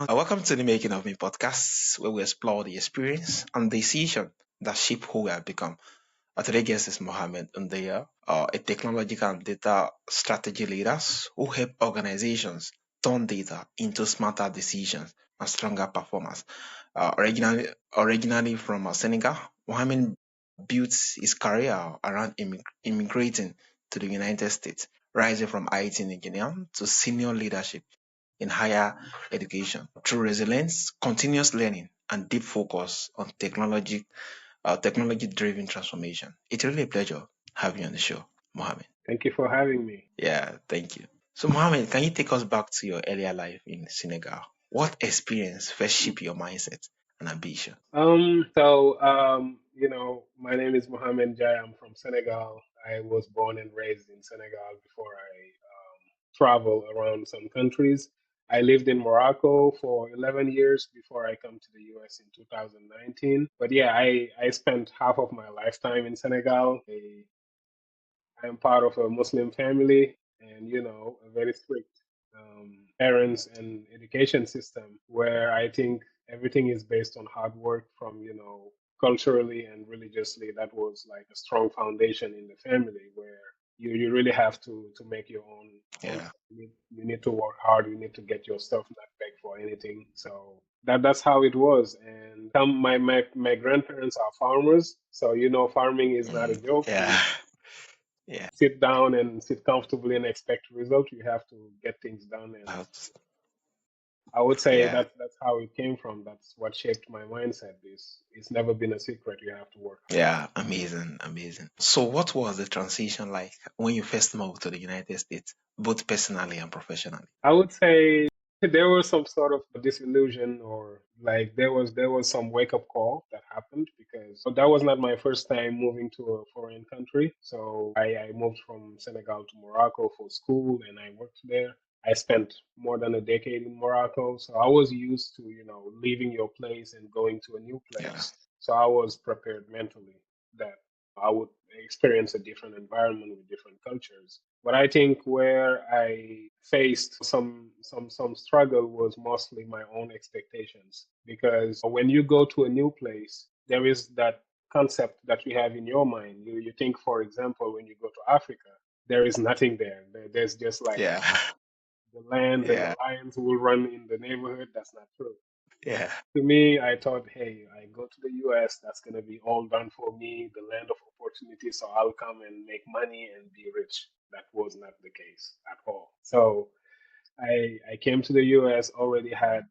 Welcome to the Making of Me podcast, where we explore the experience and decision that shape who we have become. Today's guest is Mohamed Ndiaye, a technological and data strategy leader who help organizations turn data into smarter decisions and stronger performance. Originally from Senegal, Mohamed built his career around immigrating to the United States, rising from IT engineer to senior leadership in higher education through resilience, continuous learning, and deep focus on technology-driven transformation. It's really a pleasure having you on the show, Mohammed. Thank you for having me. Yeah, thank you. So, Mohammed, can you take us back to your earlier life in Senegal? What experience first shaped your mindset and ambition? My name is Mohamed Ndiaye. I'm from Senegal. I was born and raised in Senegal before I travel around some countries. I lived in Morocco for 11 years before I come to the US in 2019. But yeah, I spent half of my lifetime in Senegal. I'm part of a Muslim family and, a very strict parents and education system where I think everything is based on hard work from, culturally and religiously. That was like a strong foundation in the family where you really have to make your own Yeah. stuff. You need to work hard. You need to get your stuff, not beg for anything. So that's how it was. And my grandparents are farmers, so farming is not a joke. Yeah. Yeah. Sit down and sit comfortably and expect result. You have to get things done, and That's, I would say yeah. that's how it came from. That's what shaped my mindset. It's never been a secret. You have to work hard. Yeah. Amazing. Amazing. So, what was the transition like when you first moved to the United States, both personally and professionally? I would say there was some sort of disillusion, or like there was some wake up call that happened because that was not my first time moving to a foreign country. So I moved from Senegal to Morocco for school and I worked there. I spent more than a decade in Morocco, so I was used to, leaving your place and going to a new Yeah. place. So I was prepared mentally that I would experience a different environment with different cultures. But I think where I faced some struggle was mostly my own expectations. Because when you go to a new place, there is that concept that you have in your mind. You think, for example, when you go to Africa, there is nothing there. There's just like Yeah. the land and the Yeah. lions will run in the neighborhood. That's not true. Yeah. To me, I thought, hey, I go to the US, that's going to be all done for me, the land of opportunity, so I'll come and make money and be rich. That was not the case at all. So I came to the US, already had,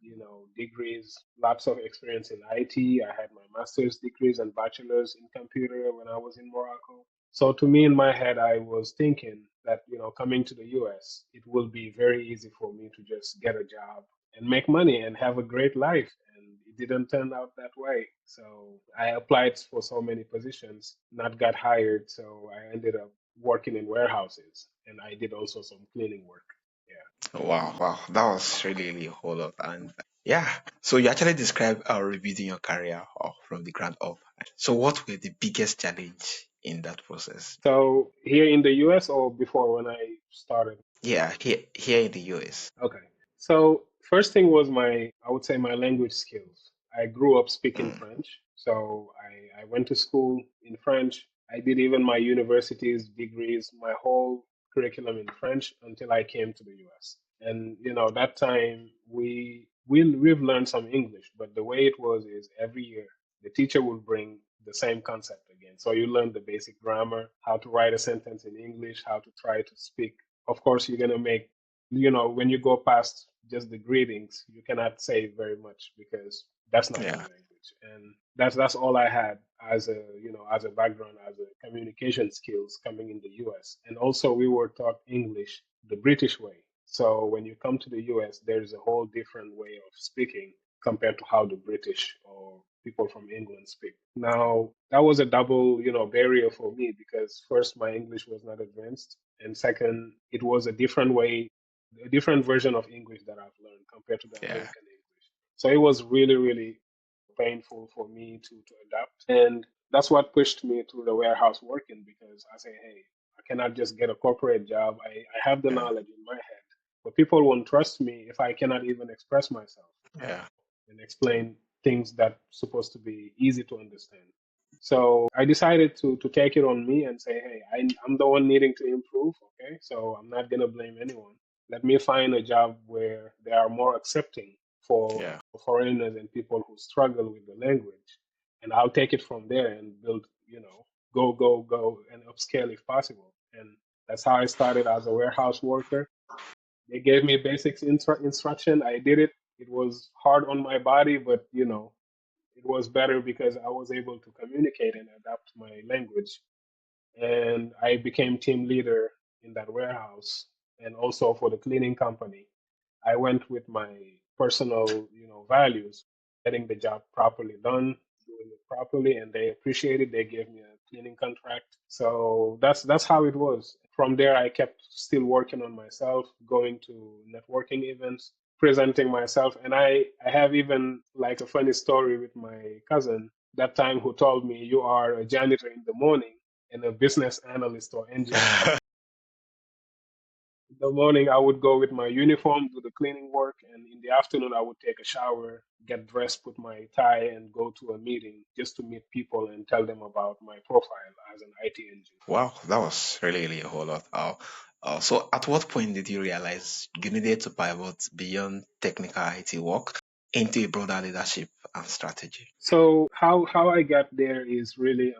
degrees, lots of experience in IT. I had my master's degrees and bachelor's in computer when I was in Morocco. So to me, in my head, I was thinking that, coming to the US, it will be very easy for me to just get a job and make money and have a great life. And it didn't turn out that way. So I applied for so many positions, not got hired. So I ended up working in warehouses and I did also some cleaning work. Yeah. Wow, wow, that was really a whole lot. And yeah, so you actually described rebuilding your career from the ground up. So, what were the biggest challenge in that process? So here in the US or before when I started? Yeah, here in the US. Okay. So first thing was I would say my language skills. I grew up speaking Mm, French. So I went to school in French. I did even my university's degrees, my whole curriculum in French until I came to the US. And that time we've learned some English, but the way it was is every year the teacher will bring the same concept again. So you learn the basic grammar, how to write a sentence in English, how to try to speak. Of course, you're gonna make, when you go past just the greetings, you cannot say very much because that's not your yeah, language. And that's all I had as a background, as a communication skills coming in the US. And also we were taught English the British way. So when you come to the US, there's a whole different way of speaking compared to how the British or people from England speak. Now, that was a double, barrier for me because first, my English was not advanced. And second, it was a different way, a different version of English that I've learned compared to the yeah, American English. So it was really, really painful for me to adapt. And that's what pushed me to the warehouse working because I say, hey, I cannot just get a corporate job. I have the yeah, knowledge in my head, but people won't trust me if I cannot even express myself. Yeah. and explain things that supposed to be easy to understand. So I decided to take it on me and say, hey, I'm the one needing to improve. Okay, so I'm not gonna blame anyone. Let me find a job where they are more accepting for Yeah. foreigners and people who struggle with the language, and I'll take it from there and build, go and upscale if possible. And that's how I started as a warehouse worker. They gave me basics instruction. I did it. It was hard on my body, but it was better because I was able to communicate and adapt my language. And I became team leader in that warehouse and also for the cleaning company. I went with my personal, values, getting the job properly done, doing it properly, and they appreciated. They gave me a cleaning contract. So that's how it was. From there, I kept still working on myself, going to networking events, presenting myself, and I have even like a funny story with my cousin that time who told me you are a janitor in the morning and a business analyst or engineer. In the morning, I would go with my uniform, do the cleaning work, and in the afternoon, I would take a shower, get dressed, put my tie, and go to a meeting just to meet people and tell them about my profile as an IT engineer. Wow, that was really, really a whole lot. So, at what point did you realize you needed to pivot beyond technical IT work into a broader leadership and strategy? So how I got there is really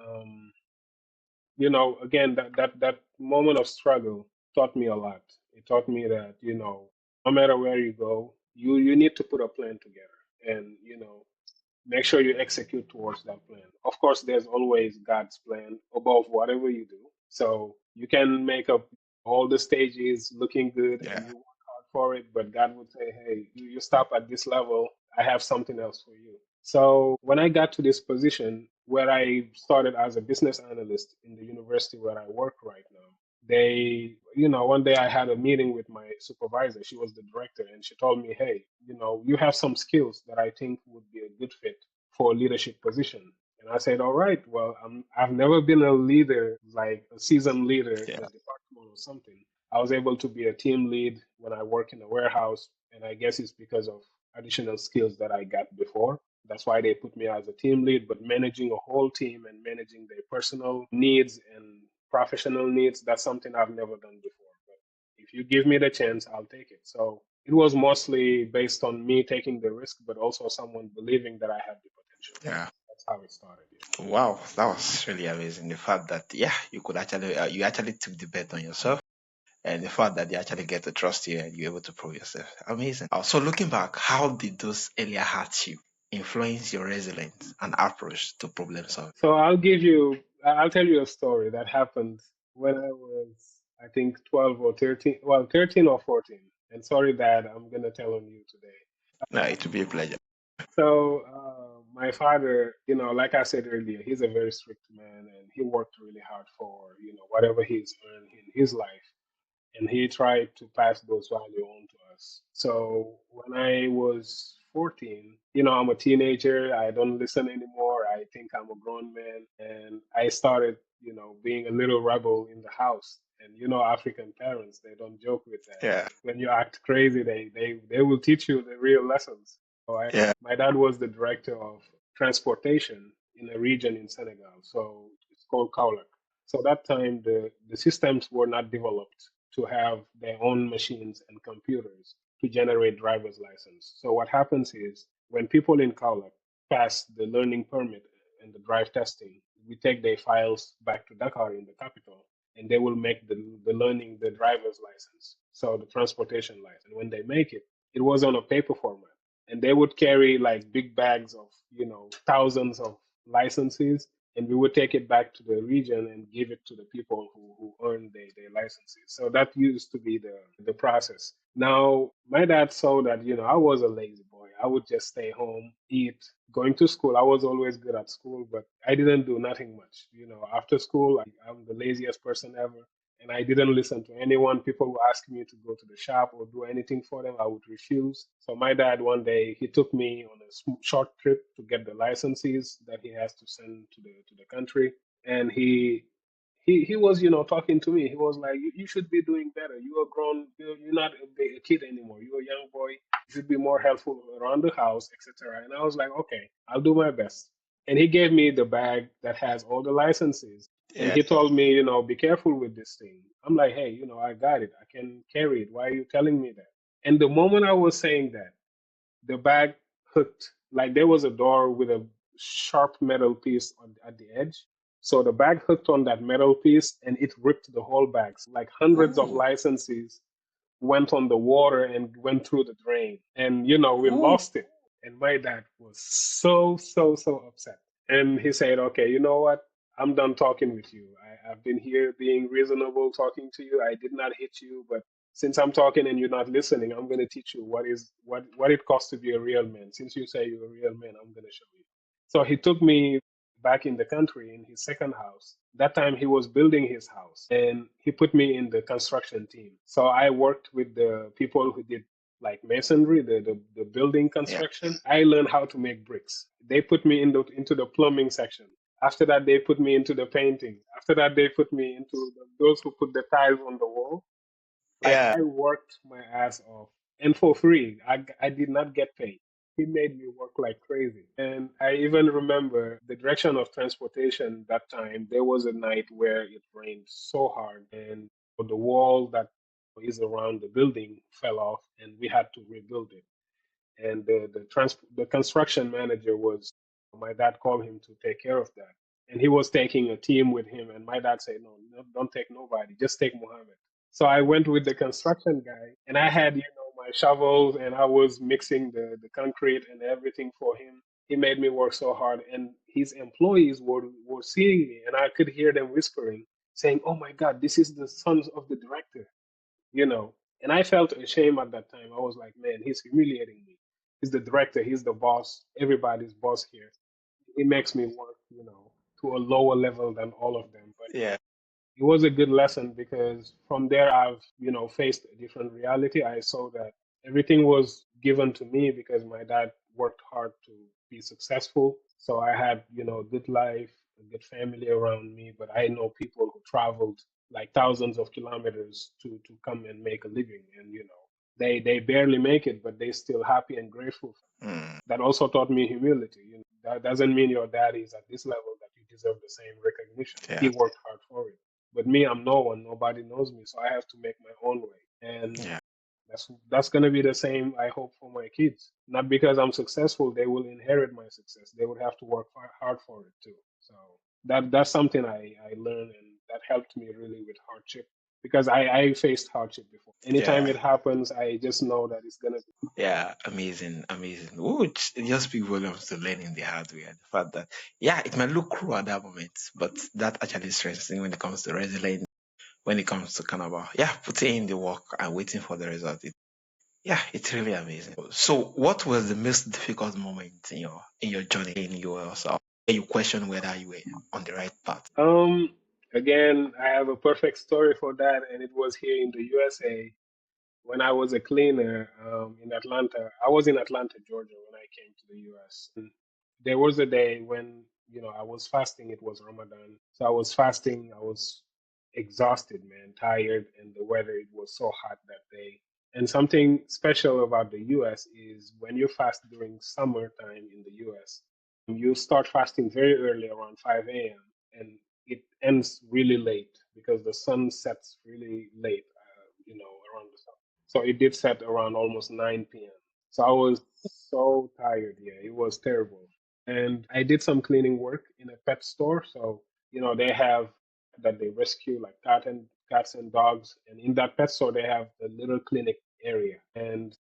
again that moment of struggle taught me a lot. It taught me that no matter where you go, you need to put a plan together, and make sure you execute towards that plan. Of course, there's always God's plan above whatever you do. So you can make up all the stages looking good and Yeah. you work hard for it, but God would say, hey, you stop at this level. I have something else for you. So when I got to this position where I started as a business analyst in the university where I work right now, one day I had a meeting with my supervisor. She was the director, and she told me, hey, you have some skills that I think would be a good fit for a leadership position. And I said, all right, well, I've never been a leader, like a seasoned leader in Yeah. a department or something. I was able to be a team lead when I work in a warehouse, and I guess it's because of additional skills that I got before. That's why they put me as a team lead, but managing a whole team and managing their personal needs and professional needs, that's something I've never done before. But if you give me the chance, I'll take it. So it was mostly based on me taking the risk, but also someone believing that I have the potential. Yeah. That's how it started. Yeah. Wow, that was really amazing. The fact that you could actually you actually took the bet on yourself, and the fact that they actually get to trust you and you're able to prove yourself, amazing. So looking back, how did those earlier hardship influence your resilience and approach to problem solving? So I'll tell you a story that happened when I was, I think, 12 or 13, well, 13 or 14. And sorry, Dad, I'm going to tell on you today. No, it will be a pleasure. So, my father, like I said earlier, he's a very strict man and he worked really hard for, whatever he's earned in his life. And he tried to pass those values on to us. So when I was 14, I'm a teenager. I don't listen anymore. I think I'm a grown man, and I started, being a little rebel in the house. And African parents, they don't joke with that. Yeah. When you act crazy, they will teach you the real lessons. Yeah. My dad was the director of transportation in a region in Senegal. So it's called Kaolack. So that time the systems were not developed to have their own machines and computers to generate driver's license. So what happens is when people in Kaolack pass the learning permit and the drive testing, we take their files back to Dakar in the capital, and they will make the driver's license, so the transportation license. When they make it, it was on a paper format, and they would carry like big bags of thousands of licenses, and we would take it back to the region and give it to the people who earned their licenses. So that used to be the process. Now, my dad saw that, I was a lazy boy. I would just stay home, eat, going to school. I was always good at school, but I didn't do nothing much. After school, I'm the laziest person ever. And I didn't listen to anyone. People would ask me to go to the shop or do anything for them. I would refuse. So my dad, one day, he took me on a short trip to get the licenses that he has to send to the country, and he he was, talking to me. He was like, you should be doing better. You are grown. You're not a kid anymore. You're a young boy. You should be more helpful around the house, etc. And I was like, okay, I'll do my best. And he gave me the bag that has all the licenses. And Yeah. he told me, be careful with this thing. I'm like, hey, I got it. I can carry it. Why are you telling me that? And the moment I was saying that, the bag hooked, like there was a door with a sharp metal piece at the edge. So the bag hooked on that metal piece and it ripped the whole bag. So like hundreds of Ooh. licenses went on the water and went through the drain. And, we Ooh. lost it. And my dad was so, so, so upset. And he said, okay, you know what? I'm done talking with you. I've been here being reasonable, talking to you. I did not hit you, but since I'm talking and you're not listening, I'm going to teach you what it costs to be a real man. Since you say you're a real man, I'm going to show you. So he took me back in the country in his second house. That time he was building his house and he put me in the construction team. So I worked with the people who did like masonry, the building Yeah. construction. I learned how to make bricks. They put me into the plumbing section. After that, they put me into the painting. After that, they put me into those who put the tiles on the wall. Like Yeah. I worked my ass off and for free. I did not get paid. He made me work like crazy. And I even remember the direction of transportation that time. There was a night where it rained so hard and the wall that is around the building fell off and we had to rebuild it. And the construction manager was, my dad called him to take care of that. And he was taking a team with him. And my dad said, no, no, don't take nobody, just take Muhammad. So I went with the construction guy, and I had, my shovels, and I was mixing the concrete and everything for him. He made me work so hard, and his employees were seeing me, and I could hear them whispering, saying, "Oh my God, this is the sons of the director," you know. And I felt ashamed at that time. I was like, "Man, he's humiliating me. He's the director. He's the boss. Everybody's boss here. He makes me work, to a lower level than all of them." But Yeah. it was a good lesson because from there I've, faced a different reality. I saw that everything was given to me because my dad worked hard to be successful. So I had, a good life, a good family around me, but I know people who traveled like thousands of kilometers to come and make a living and, they barely make it, but they still happy and grateful. Mm. That also taught me humility. That doesn't mean your dad is at this level that you deserve the same recognition. He Yeah. worked hard for it. But me, I'm no one. Nobody knows me, so I have to make my own way. And Yeah. that's gonna be the same. I hope for my kids. Not because I'm successful, they will inherit my success. They would have to work hard for it too. So that's something I learned, and that helped me really with hardship because I faced hardship before. Anytime Yeah. it happens, I just know that it's gonna be. Yeah, amazing, amazing. Ooh, it just speak volumes to learning the hard way. And the fact that, yeah, it might look cruel at that moment, but that actually stresses me when it comes to resilience, when it comes to kind of, yeah, putting in the work and waiting for the result. Yeah, it's really amazing. So, what was the most difficult moment in your journey in yourself? You question whether you were on the right path. Um, Again, I have a perfect story for that, and it was here in the USA when I was a cleaner in Atlanta. I was in Atlanta, Georgia, when I came to the US. And there was a day when, I was fasting. It was Ramadan. So I was fasting. I was exhausted, man, tired, and the weather, it was so hot that day. And something special about the US is when you fast during summertime in the US, you start fasting very early around 5 a.m. and it ends really late because the sun sets really late, around the sun. So it did set around almost 9 p.m. So I was so tired. Yeah, it was terrible. And I did some cleaning work in a pet store. So, they have that they rescue like cats and dogs. And in that pet store, they have a little clinic area. And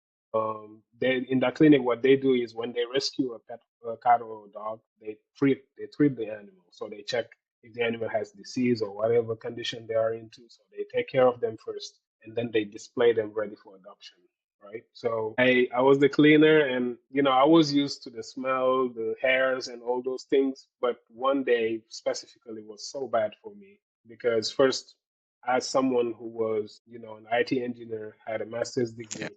they in that clinic, what they do is when they rescue a cat or a dog, they treat the animal. So they check if the animal has disease or whatever condition they are into. So they take care of them first, and then they display them ready for adoption. Right. So I was the cleaner, and I was used to the smell, the hairs, and all those things. But one day specifically was so bad for me because first, as someone who was an IT engineer, had a master's Yeah. degree,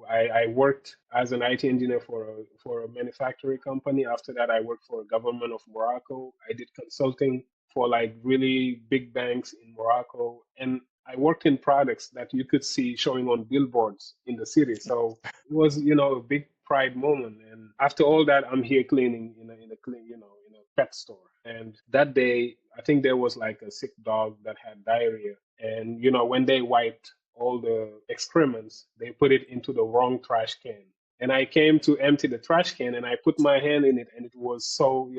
I worked as an IT engineer for a manufacturing company. After that, I worked for a government of Morocco. I did consulting. for like really big banks in Morocco. And I worked in products that you could see showing on billboards in the city. So it was, a big pride moment. And after all that, I'm here cleaning in a clean, in a pet store. And that day, I think there was like a sick dog that had diarrhea. And, when they wiped all the excrements, they put it into the wrong trash can. And I came to empty the trash can and I put my hand in it and it was so,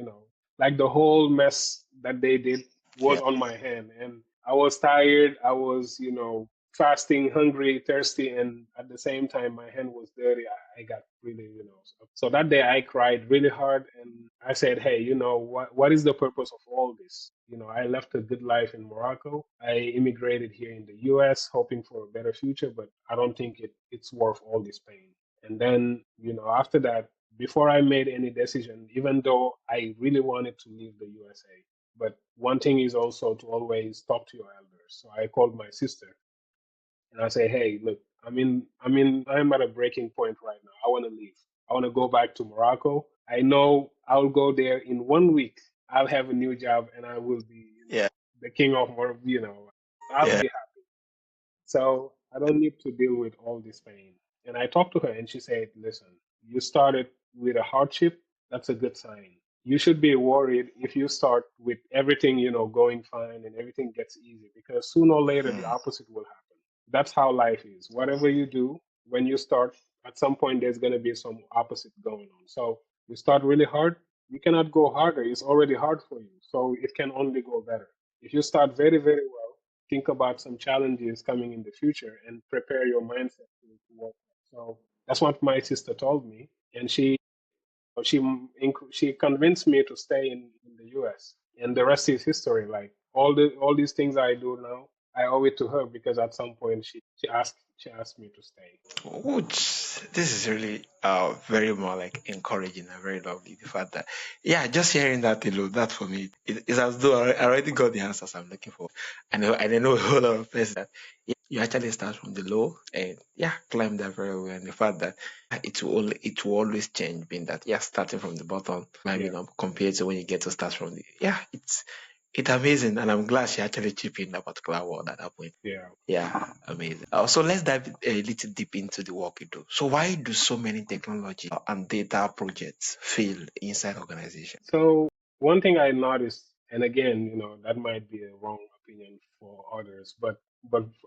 like the whole mess that they did was Yeah. on my hand. And I was tired. I was, fasting, hungry, thirsty, and at the same time, my hand was dirty. I got really, so that day I cried really hard and I said, hey, what is the purpose of all this? I left a good life in Morocco. I immigrated here in the US hoping for a better future, but I don't think it's worth all this pain. And then, after that, before I made any decision, even though I really wanted to leave the USA, but one thing is also to always talk to your elders. So I called my sister and I say, hey, look, I'm at a breaking point right now. I want to leave. I want to go back to Morocco. I know I'll go there in 1 week. I'll have a new job and I will be, Yeah. the king of Morocco, I'll Yeah. be happy. So I don't need to deal with all this pain. And I talked to her and she said, listen, you started with a hardship. That's a good sign. You should be worried if you start with everything, going fine and everything gets easy because sooner or later the Mm. opposite will happen. That's how life is. Whatever you do, when you start, at some point there's going to be some opposite going on. So you start really hard, you cannot go harder. It's already hard for you. So it can only go better. If you start very, very well, think about some challenges coming in the future and prepare your mindset to work. So that's what my sister told me, and she she convinced me to stay in the U.S. And the rest is history. Like all these things I do now, I owe it to her because at some point she asked me to stay. Which this is really very more like encouraging and very lovely. The fact that yeah, just hearing that alone, that for me it's as though I already got the answers I'm looking for. And I know a whole lot of places that you actually start from the low and yeah, climb that very well. And the fact that it will always change, being that yeah, starting from the bottom, Yeah, climbing up compared to when you get to start from the yeah, it's amazing, and I'm glad she actually chipped in that particular word at that point. yeah. Yeah, amazing. So let's dive a little deep into the work you do. So why do so many technology and data projects fail inside organizations? So one thing I noticed, and again, that might be a wrong opinion for others, but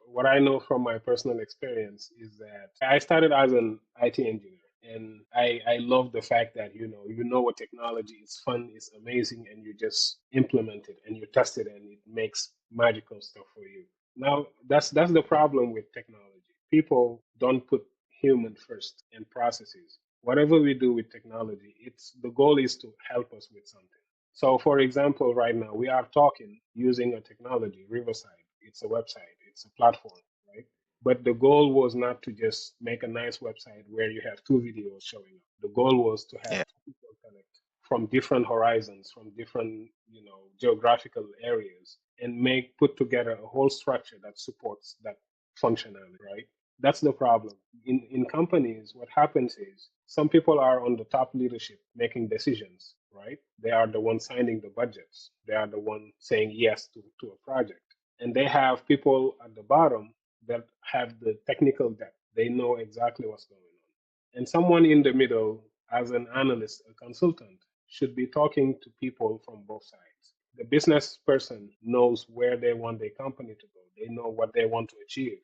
what I know from my personal experience is that I started as an IT engineer. And I love the fact that what technology is fun, it's amazing, and you just implement it and you test it and it makes magical stuff for you. Now that's the problem with technology. People don't put human first and processes. Whatever we do with technology, it's the goal is to help us with something. So for example, right now we are talking using a technology, Riverside. It's a website, it's a platform, right? But the goal was not to just make a nice website where you have two videos showing up. The goal was to have Yeah, two people connect from different horizons, from different, geographical areas, and put together a whole structure that supports that functionality, right? That's the problem. In companies, what happens is some people are on the top leadership making decisions, right? They are the ones signing the budgets. They are the one saying yes to a project. And they have people at the bottom that have the technical depth. They know exactly what's going on. And someone in the middle, as an analyst, a consultant, should be talking to people from both sides. The business person knows where they want their company to go. They know what they want to achieve.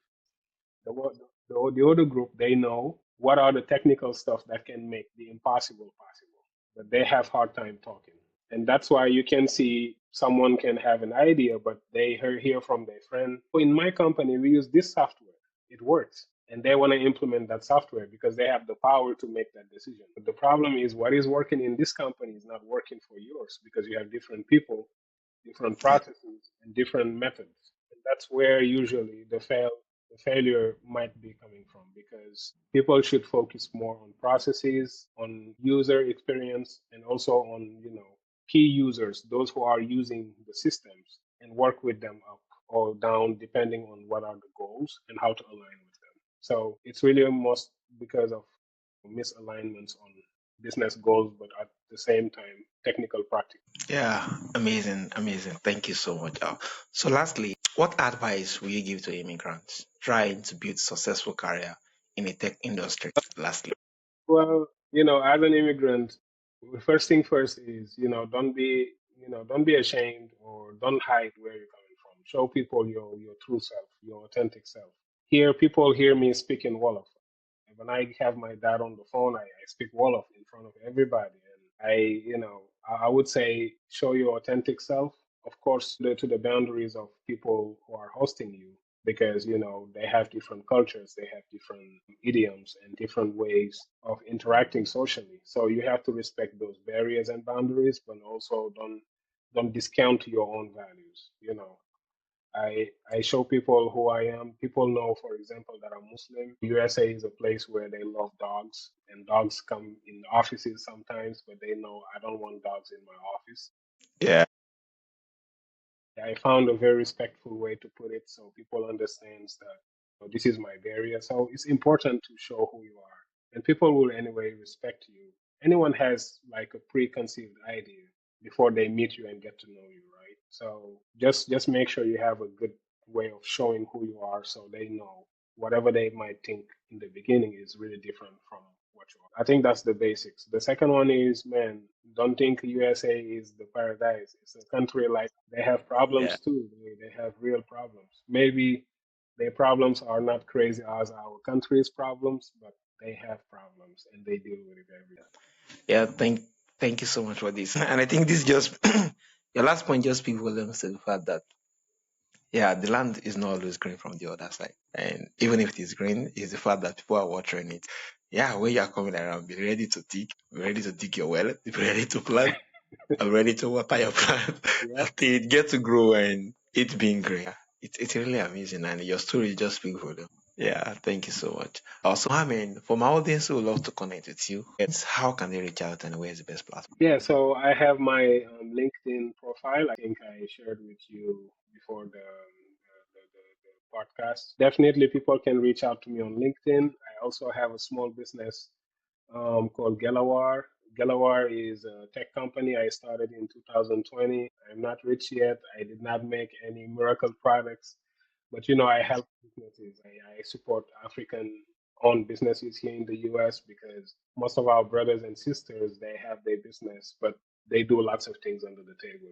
The other group, they know what are the technical stuff that can make the impossible possible, but they have hard time talking. And that's why you can see someone can have an idea, but they hear from their friend, "Oh, in my company, we use this software. It works." And they want to implement that software because they have the power to make that decision. But the problem is what is working in this company is not working for yours because you have different people, different yeah, processes, and different methods. And that's where usually the failure might be coming from because people should focus more on processes, on user experience, and also on key users, those who are using the systems, and work with them up or down depending on what are the goals and how to align with them. So it's really most because of misalignments on business goals, but at the same time, technical practice. Yeah, amazing, amazing. Thank you so much. So, lastly, what advice will you give to immigrants trying to build successful career in a tech industry? Lastly, Well, as an immigrant, the first thing first is, don't be ashamed or don't hide where you're coming from. Show people your true self, your authentic self. Here, people hear me speaking Wolof. When I have my dad on the phone, I speak Wolof in front of everybody. I would say show your authentic self. Of course, to the boundaries of people who are hosting you, because they have different cultures, they have different idioms and different ways of interacting socially. So you have to respect those barriers and boundaries, but also don't discount your own values. I show people who I am. People know, for example, that I'm Muslim. USA is a place where they love dogs, and dogs come in offices sometimes, but they know I don't want dogs in my office. yeah, I found a very respectful way to put it so people understand that this is my barrier. So it's important to show who you are, and people will anyway respect you. Anyone has like a preconceived idea before they meet you and get to know you, right? So just make sure you have a good way of showing who you are, so they know whatever they might think in the beginning is really different from what you are. I think that's the basics. The second one is, man, don't think USA is the paradise. It's a country like they have yeah. problems too. They have real problems. Maybe their problems are not crazy as our country's problems, but they have problems and they deal with it every day. Yeah, thank you so much for this. And I think this just your last point just speaks volumes to the fact that yeah, the land is not always green from the other side. And even if it is green, it's the fact that people are watering it. Yeah, when you are coming around, be ready to dig your well, be ready to plant, I'm ready to water your plant Yeah. until it gets to grow and it being green. Yeah, it's really amazing and your story just speaks for them. Yeah, thank you so much. Also, I mean, for my audience who would love to connect with you, it's how can they reach out and where's the best platform? Yeah, so I have my LinkedIn profile. I think I shared with you before the podcast. Definitely, people can reach out to me on LinkedIn. I also have a small business called Gelawar. Gelawar is a tech company I started in 2020. I'm not rich yet. I did not make any miracle products, but I help businesses. I support African owned businesses here in the US because most of our brothers and sisters they have their business, but they do lots of things under the table,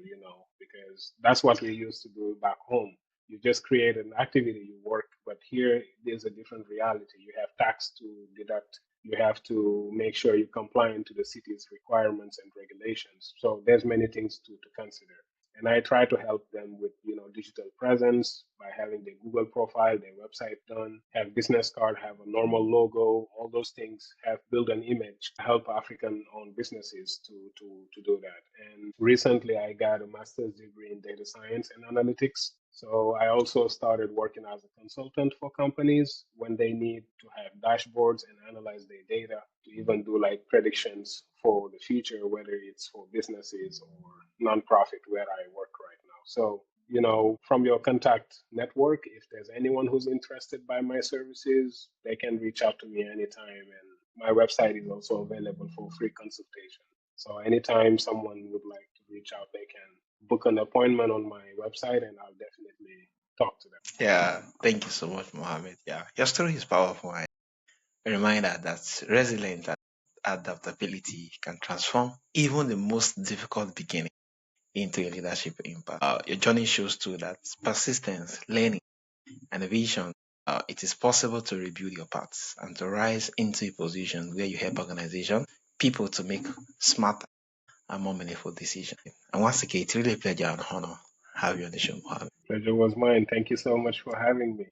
because that's what we used to do back home. You just create an activity, you work, but here there's a different reality. You have tax to deduct, you have to make sure you comply to the city's requirements and regulations. So there's many things to consider. And I try to help them with digital presence by having their Google profile, their website done, have business card, have a normal logo, all those things, have build an image, help African owned businesses to do that. And recently I got a master's degree in data science and analytics. So I also started working as a consultant for companies when they need to have dashboards and analyze their data to even do like predictions for the future, whether it's for businesses or nonprofit where I work right now. So, from your contact network, if there's anyone who's interested by my services, they can reach out to me anytime. And my website is also available for free consultation. So anytime someone would like to reach out, they can book an appointment on my website and I'll definitely talk to them. Yeah, thank you so much, Mohammed. Yeah, your story is powerful. A reminder that resilience and adaptability can transform even the most difficult beginning into a leadership impact. Your journey shows too that persistence, learning, and vision, it is possible to rebuild your paths and to rise into a position where you help organizations, people to make smarter and more meaningful decisions. And once again, it's really a pleasure and honor have you on the show, Mohammed. Pleasure was mine. Thank you so much for having me.